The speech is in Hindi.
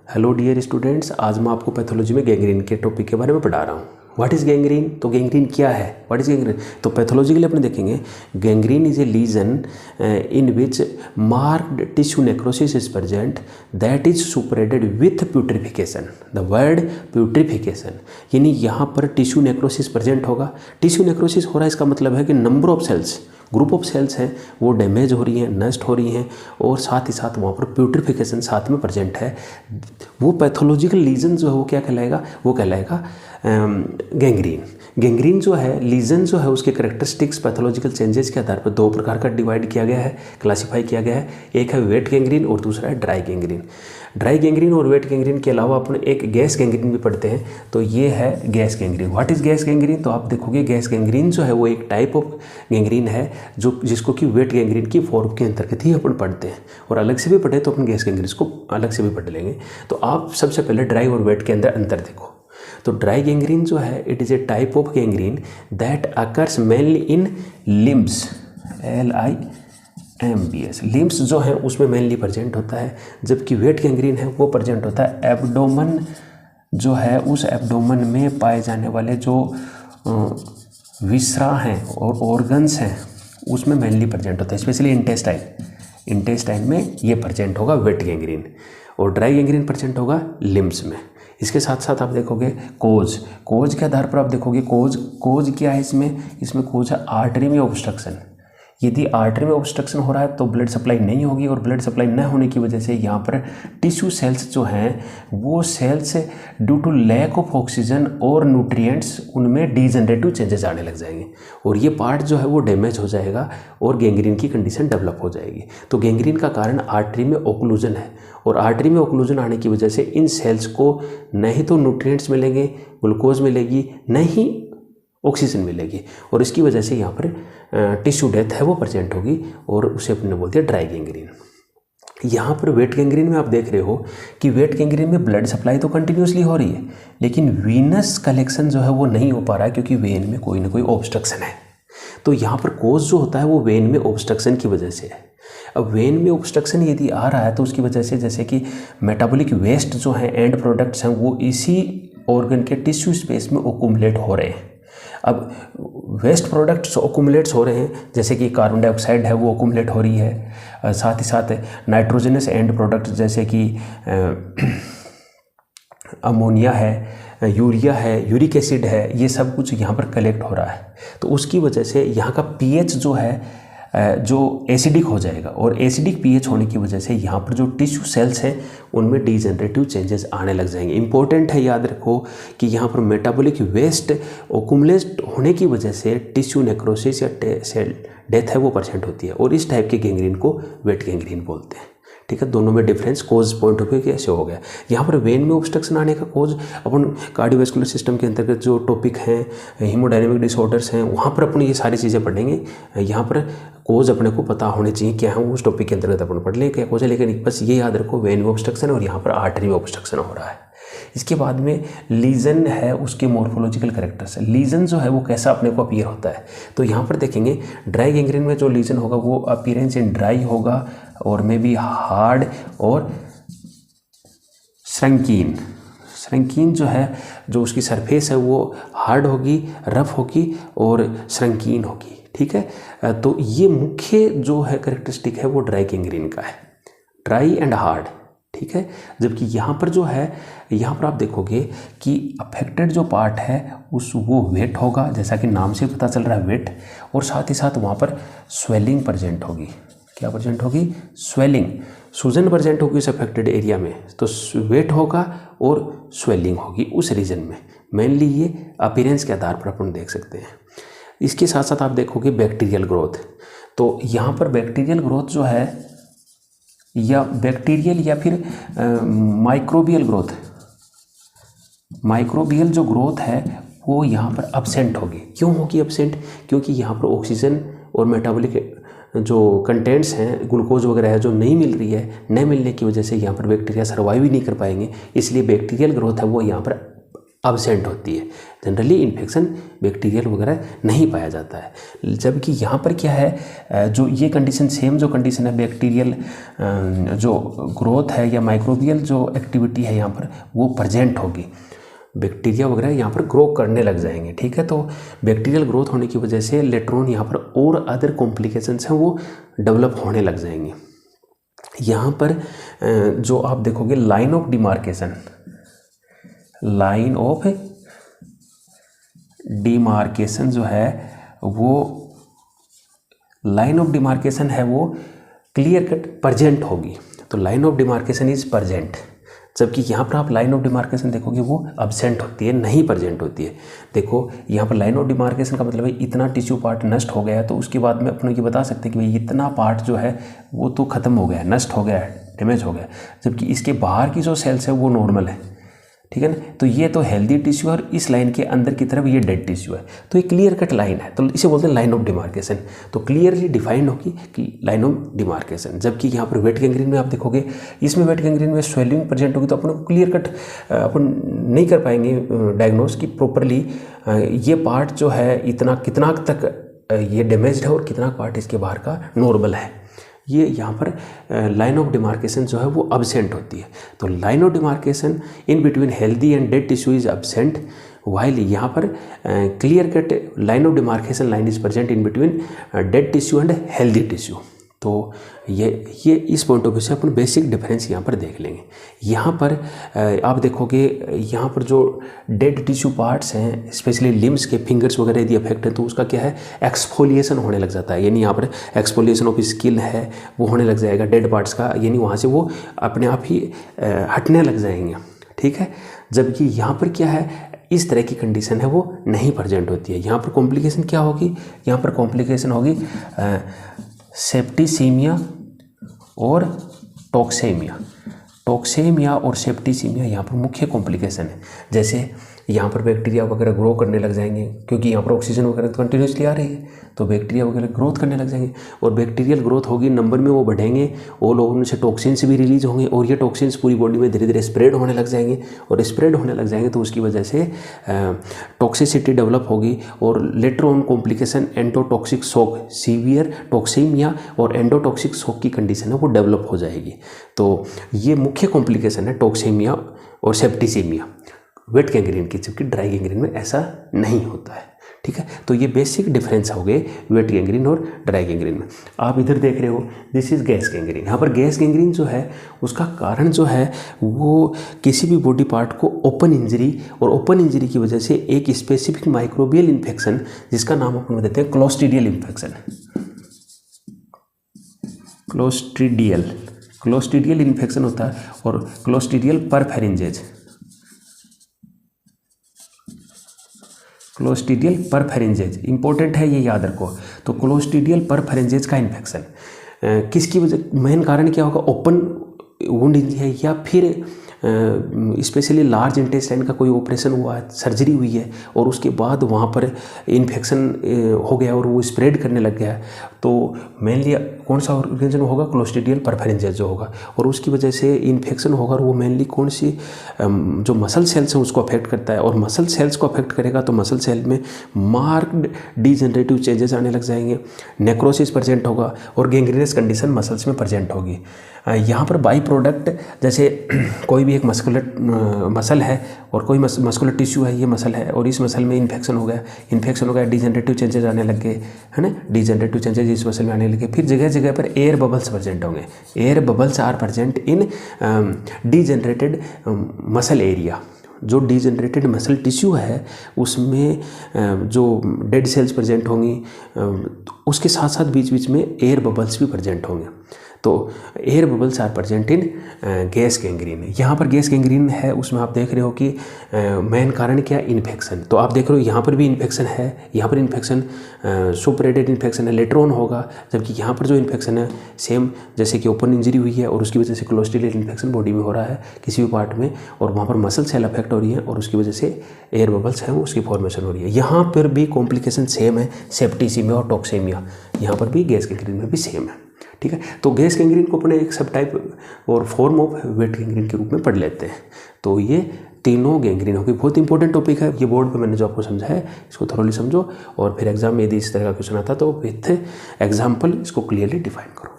हेलो डियर स्टूडेंट्स, आज मैं आपको पैथोलॉजी में गैंग्रीन के टॉपिक के बारे में पढ़ा रहा हूँ। What is gangrene? तो गैंग्रीन क्या है? What is gangrene? तो पैथोलॉजी के लिए अपने देखेंगे gangrene is a lesion in which marked tissue necrosis is present that is suppurated with putrefaction. The word putrefaction यानी यहाँ पर टिश्यू नेक्रोसिस प्रेजेंट होगा। टिश्यू नेक्रोसिस हो रहा है इसका मतलब है कि number of cells, group of cells हैं वो डैमेज हो रही हैं, नष्ट हो रही हैं, और साथ ही साथ वहाँ पर प्यूट्रिफिकेशन साथ में प्रेजेंट है। वो पैथोलॉजिकल लीजन जो है वो क्या कहलाएगा? वो कहलाएगा गैंग्रीन। गैंग्रीन जो है लीजन जो है उसके कैरेक्टरिस्टिक्स पैथोलॉजिकल चेंजेस के आधार पर दो प्रकार का डिवाइड किया गया है, क्लासीफाई किया गया है। एक है वेट गैंग्रीन और दूसरा है ड्राई गैंग्रीन। ड्राई गैंग्रीन और वेट गैंग्रीन के अलावा अपन एक गैस गैंग्रीन भी पढ़ते हैं, तो ये है gas gangrene. What is gas gangrene? तो आप देखोगे गैस गैंग्रीन जो है वो एक टाइप ऑफ गैंग्रीन है जो जिसको कि वेट गैंग्रीन की फॉर्म के अंतर्गत ही अपन पढ़ते हैं, और अलग से भी पढ़े तो अपन गैस गैंग्रीन को अलग से भी पढ़ लेंगे। तो आप सबसे पहले ड्राई और वेट के अंदर अंतर देखो। तो ड्राई गैंग्रीन जो है it is a type of gangrene that occurs mainly in limbs, LIMBS। Limbs जो है उसमें मेनली प्रेजेंट होता है, जबकि वेट गैंग्रीन है वो प्रेजेंट होता है एब्डोमन जो है उस एब्डोमन में पाए जाने वाले जो विसरा हैं और ऑर्गन्स हैं उसमें मेनली प्रेजेंट होता है, स्पेशली इंटेस्टाइन में ये प्रेजेंट होगा वेट गैंग्रीन, और ड्राई गैंग्रीन प्रेजेंट होगा लिम्स में। इसके साथ साथ आप देखोगे कोज के आधार पर आप देखोगे कोज क्या है इसमें कोज है आर्टरी में ऑब्स्ट्रक्शन। यदि आर्टरी में ऑब्स्ट्रक्शन हो रहा है तो ब्लड सप्लाई नहीं होगी, और ब्लड सप्लाई न होने की वजह से यहाँ पर टिश्यू सेल्स जो हैं वो cells due to lack of oxygen और न्यूट्रिएंट्स उनमें डीजनरेटिव चेंजेस आने लग जाएंगे, और ये पार्ट जो है वो डैमेज हो जाएगा और गैंग्रीन की कंडीशन डेवलप हो जाएगी। तो गैंग्रीन का कारण आर्टरी में ओक्लूजन है, और आर्टरी में ओक्लूजन आने की वजह से इन सेल्स को नहीं तो न्यूट्रिएंट्स मिलेंगे, ग्लूकोज मिलेगी, नहीं ऑक्सीजन मिलेगी, और इसकी वजह से यहाँ पर टिश्यू डेथ है वो प्रेजेंट होगी, और उसे अपने बोलते हैं ड्राई गैंग्रीन। यहाँ पर वेट गैंग्रीन में आप देख रहे हो कि वेट गैंग्रीन में ब्लड सप्लाई तो कंटिन्यूसली हो रही है, लेकिन वीनस कलेक्शन जो है वो नहीं हो पा रहा है क्योंकि वेन में कोई ना कोई ऑब्स्ट्रक्शन है। तो यहाँ पर कोज जो होता है वो वेन में ऑब्स्ट्रक्शन की वजह से है। अब वेन में ऑब्स्ट्रक्शन यदि आ रहा है तो उसकी वजह से जैसे कि मेटाबॉलिक वेस्ट जो है एंड प्रोडक्ट्स हैं वो इसी ऑर्गन के टिश्यू स्पेस में ओकुमुलेट हो रहे हैं। अब वेस्ट प्रोडक्ट्स ओकुमुलेट्स हो रहे हैं, जैसे कि कार्बन डाइऑक्साइड है वो ओकुमुलेट हो रही है, साथ ही साथ नाइट्रोजनस एंड प्रोडक्ट्स जैसे कि अमोनिया है, यूरिया है, यूरिक एसिड है, ये सब कुछ यहाँ पर कलेक्ट हो रहा है। तो उसकी वजह से यहाँ का पीएच जो है जो एसिडिक हो जाएगा, और एसिडिक पीएच होने की वजह से यहाँ पर जो टिश्यू सेल्स हैं उनमें डीजनरेटिव चेंजेस आने लग जाएंगे। इंपॉर्टेंट है याद रखो कि यहाँ पर मेटाबॉलिक वेस्ट ओकुमुलेट होने की वजह से टिश्यू नेक्रोसिस या सेल डेथ है वो प्रेजेंट होती है, और इस टाइप के गैंग्रीन को वेट गैंग्रीन बोलते हैं। ठीक है, दोनों में difference cause point of view कैसे हो गया। यहाँ पर वेन में ऑब्स्ट्रक्शन आने का कोज अपन कार्डियोवैस्कुलर सिस्टम के अंतर्गत जो टॉपिक हैं, हीमोडायनेमिक डिसऑर्डर्स हैं, वहाँ पर अपन ये सारी चीज़ें पढ़ेंगे। यहाँ पर कोज अपने को पता होने चाहिए क्या है, उस टॉपिक के अंतर्गत अपन पढ़ लें क्या कोज है, लेकिन बस ये याद रखो वेन में ऑब्स्ट्रक्शन और यहाँ पर आर्टरी में ऑब्स्ट्रक्शन हो रहा है। इसके बाद में लीजन है, उसके मॉर्फोलॉजिकल कैरेक्टर्स है। लीजन जो है वो कैसा अपने को अपीयर होता है, तो यहाँ पर देखेंगे ड्राई गैंग्रीन में जो लीजन होगा वो अपीयरेंस इन ड्राई होगा, और मे बी हार्ड और श्रंकीन जो है, जो उसकी सरफेस है वो हार्ड होगी, रफ होगी और श्रंकीन होगी। ठीक है, तो ये मुख्य जो है कैरेक्टरिस्टिक है वो ड्राई गैंग्रीन का है, ड्राई एंड हार्ड। ठीक है, जबकि यहाँ पर जो है, यहाँ पर आप देखोगे कि अफेक्टेड जो पार्ट है वो वेट होगा, जैसा कि नाम से पता चल रहा है वेट, और साथ ही साथ वहाँ पर स्वेलिंग प्रेजेंट होगी। क्या प्रेजेंट होगी? स्वेलिंग, सूजन प्रेजेंट होगी उस अफेक्टेड एरिया में, तो वेट होगा और स्वेलिंग होगी उस रीजन में। मेनली ये अपीयरेंस के आधार पर अपन देख सकते हैं। इसके साथ साथ आप देखोगे बैक्टीरियल ग्रोथ, तो यहाँ पर बैक्टीरियल ग्रोथ जो है, या बैक्टीरियल या फिर माइक्रोबियल ग्रोथ, माइक्रोबियल जो ग्रोथ है वो यहाँ पर अब्सेंट होगी। क्यों होगी अब्सेंट? क्योंकि यहाँ पर ऑक्सीजन और मेटाबॉलिक जो कंटेंट्स हैं, ग्लूकोज वगैरह है, जो नहीं मिल रही है, न मिलने की वजह से यहाँ पर बैक्टीरिया सर्वाइव ही नहीं कर पाएंगे, इसलिए बैक्टीरियल ग्रोथ है वो यहाँ पर अब्सेंट होती है। जनरली इन्फेक्शन बैक्टीरियल वगैरह नहीं पाया जाता है। जबकि यहाँ पर क्या है, जो ये कंडीशन सेम जो कंडीशन है बैक्टीरियल जो ग्रोथ है या माइक्रोबियल जो एक्टिविटी है यहाँ पर वो प्रेजेंट होगी, बैक्टीरिया वगैरह यहाँ पर ग्रो करने लग जाएंगे। ठीक है, तो बैक्टीरियल ग्रोथ होने की वजह से लेटर ऑन यहाँ पर और अदर कॉम्प्लिकेशंस हैं वो डेवलप होने लग जाएंगे। यहाँ पर जो आप देखोगे line of demarcation, line of demarcation जो है वो लाइन ऑफ डिमार्केशन है वो क्लियर कट प्रेजेंट होगी। तो line of demarcation is present, जबकि यहाँ पर आप लाइन ऑफ डिमार्केशन देखोगे वो अब्सेंट होती है, नहीं प्रेजेंट होती है। देखो यहाँ पर लाइन ऑफ डिमार्केशन का मतलब है इतना टिश्यू पार्ट नष्ट हो गया है, तो उसके बाद में अपने ये बता सकते हैं कि भाई इतना पार्ट जो है वो तो ख़त्म हो गया है, नष्ट हो गया है, डैमेज हो गया, जबकि इसके बाहर की जो सेल्स है वो नॉर्मल है। ठीक है ना, तो ये तो हेल्दी टिश्यू है और इस लाइन के अंदर की तरफ ये डेड टिश्यू है, तो ये क्लियर कट लाइन है, तो इसे बोलते हैं लाइन ऑफ डिमार्केशन। तो क्लियरली डिफाइंड होगी कि लाइन ऑफ डिमार्केशन। जबकि यहाँ पर वेट गैंग्रीन में आप देखोगे, इसमें वेट गैंग्रीन में स्वेलिंग प्रेजेंट होगी, तो अपन को क्लियर कट अपन नहीं कर पाएंगे डायग्नोस की प्रॉपरली ये पार्ट जो है इतना कितना तक ये डैमेज्ड है और कितना पार्ट इसके बाहर का नॉर्मल है। ये यहाँ पर लाइन ऑफ डिमार्केशन जो है वो अब्सेंट होती है। तो line of demarcation in between healthy and dead tissue is absent, while यहाँ पर clear cut line of demarcation line is present in between dead tissue and healthy tissue. तो ये इस पॉइंट ऑफ व्यू से अपन बेसिक डिफरेंस यहाँ पर देख लेंगे। यहाँ पर आप देखोगे यहाँ पर जो डेड टिश्यू पार्ट्स हैं स्पेशली लिम्स के फिंगर्स वगैरह यदि अफेक्ट है तो उसका क्या है एक्सफोलिएशन होने लग जाता है, यानी यहाँ पर एक्सफोलिएशन ऑफ स्किन है वो होने लग जाएगा डेड पार्ट्स का, यानी वहाँ से वो अपने आप ही हटने लग जाएंगे। ठीक है, जबकि यहाँ पर क्या है इस तरह की कंडीशन है वो नहीं प्रेजेंट होती है। यहाँ पर कॉम्प्लिकेशन क्या होगी, यहाँ पर कॉम्प्लिकेशन होगी सेप्टिसीमिया और टॉक्सेमिया। टॉक्सेमिया और सेप्टिसीमिया यहाँ पर मुख्य कॉम्प्लिकेशन है। जैसे यहाँ पर बैक्टीरिया वगैरह ग्रो करने लग जाएंगे, क्योंकि यहाँ पर ऑक्सीजन वगैरह तो कंटिन्यूसली आ रही है, तो बैक्टीरिया वगैरह ग्रोथ करने लग जाएंगे और बैक्टीरियल ग्रोथ होगी, नंबर में वो बढ़ेंगे और लोगों से टॉक्सिन्स भी रिलीज होंगे और ये टॉक्सिन्स पूरी बॉडी में धीरे धीरे स्प्रेड होने लग जाएंगे और स्प्रेड होने लग जाएंगे तो उसकी वजह से टॉक्सिसिटी डेवलप होगी और later on complication endotoxic shock, severe toxaemia और एंडोटॉक्सिक शॉक की कंडीशन है वो डेवलप हो जाएगी। तो ये मुख्य कॉम्प्लिकेशन है टॉक्सेमिया और सेप्टिसीमिया वेट गैंग्रीन की, जबकि ड्राई गैंग्रीन में ऐसा नहीं होता है। ठीक है, तो ये बेसिक डिफरेंस हो गए वेट गैंग्रीन और ड्राई गैंग्रीन में। आप इधर देख रहे हो दिस इज गैस गैंग्रीन। यहाँ पर गैस गैंग्रीन जो है उसका कारण जो है वो किसी भी बॉडी पार्ट को ओपन इंजरी और ओपन इंजरी की वजह से एक स्पेसिफिक माइक्रोबियल इन्फेक्शन जिसका नाम अपन देते हैं क्लोस्ट्रीडियल इन्फेक्शन, क्लोस्ट्रीडियल इन्फेक्शन होता है और क्लोस्ट्रीडियल परफेरेंजेज, क्लोस्ट्रीडियल परफेरेंजेज इंपॉर्टेंट है, ये याद रखो। तो क्लोस्ट्रीडियल परफेरेंजेज का इन्फेक्शन किसकी वजह, मेन कारण क्या होगा, ओपन वुंड इंजरी है या फिर स्पेशली लार्ज इंटेस्टाइन का कोई ऑपरेशन हुआ है, सर्जरी हुई है और उसके बाद वहाँ पर इन्फेक्शन हो गया और वो स्प्रेड करने लग गया, तो मेनली कौन सा ऑर्गेनिज्म होगा, क्लोस्ट्रीडियल परफेरेंजेज जो होगा और उसकी वजह से इन्फेक्शन होगा और वो मेनली कौन सी जो मसल सेल्स हैं उसको अफेक्ट करता है और मसल सेल्स को अफेक्ट करेगा तो मसल सेल में मार्क्ड डीजनरेटिव चेंजेस आने लग जाएंगे, नेक्रोसिस प्रेजेंट होगा और गैंग्रीनस कंडीशन मसल्स में प्रेजेंट होगी। यहाँ पर बाई प्रोडक्ट जैसे कोई भी एक मसल है और कोई मस्कुलर टिश्यू है, ये मसल है और इस मसल में इन्फेक्शन हो गया, डीजनरेटिव चेंजेस आने लग गए, है ना, डीजनरेटिव चेंजेस इस मसल में आने लगे। फिर जगह जगह पर एयर बबल्स प्रेजेंट होंगे, air bubbles are present in degenerated muscle area. जो डीजनरेटेड मसल टिश्यू है उसमें जो डेड सेल्स प्रेजेंट होंगी उसके साथ साथ बीच बीच में एयर बबल्स भी प्रेजेंट होंगे। तो air bubbles are present in gas gangrene. यहाँ पर गैस गैंग्रीन है उसमें आप देख रहे हो कि मेन कारण क्या है, इन्फेक्शन। तो आप देख रहे हो यहाँ पर भी इन्फेक्शन है, यहाँ पर इन्फेक्शन सुपरेटेड इन्फेक्शन है, लेटर ऑन होगा, जबकि यहाँ पर जो इन्फेक्शन है सेम जैसे कि ओपन इंजरी हुई है और उसकी वजह से क्लोस्ट्रीडियल इन्फेक्शन बॉडी में हो रहा है किसी भी पार्ट में और वहाँ पर मसल सेल अफेक्ट हो रही है और उसकी वजह से एयर बबल्स है उसकी फॉर्मेशन हो रही है। यहाँ पर भी कॉम्प्लिकेशन सेम है, सेप्टिसीमिया और टॉक्सेमिया, यहाँ पर भी गैस गैंग्रीन में भी सेम है। ठीक है, तो गैस गैंग्रीन को अपने एक सब टाइप और फॉर्म ऑफ वेट गैंग्रीन के रूप में पढ़ लेते हैं। तो ये तीनों गैंग्रीन होगी। बहुत इंपॉर्टेंट टॉपिक है ये, बोर्ड पे मैंने जो आपको समझा है इसको थोरोली समझो और फिर एग्जाम में यदि इस तरह का क्वेश्चन आता तो विथ एग्जाम्पल इसको क्लियरली डिफाइन करो।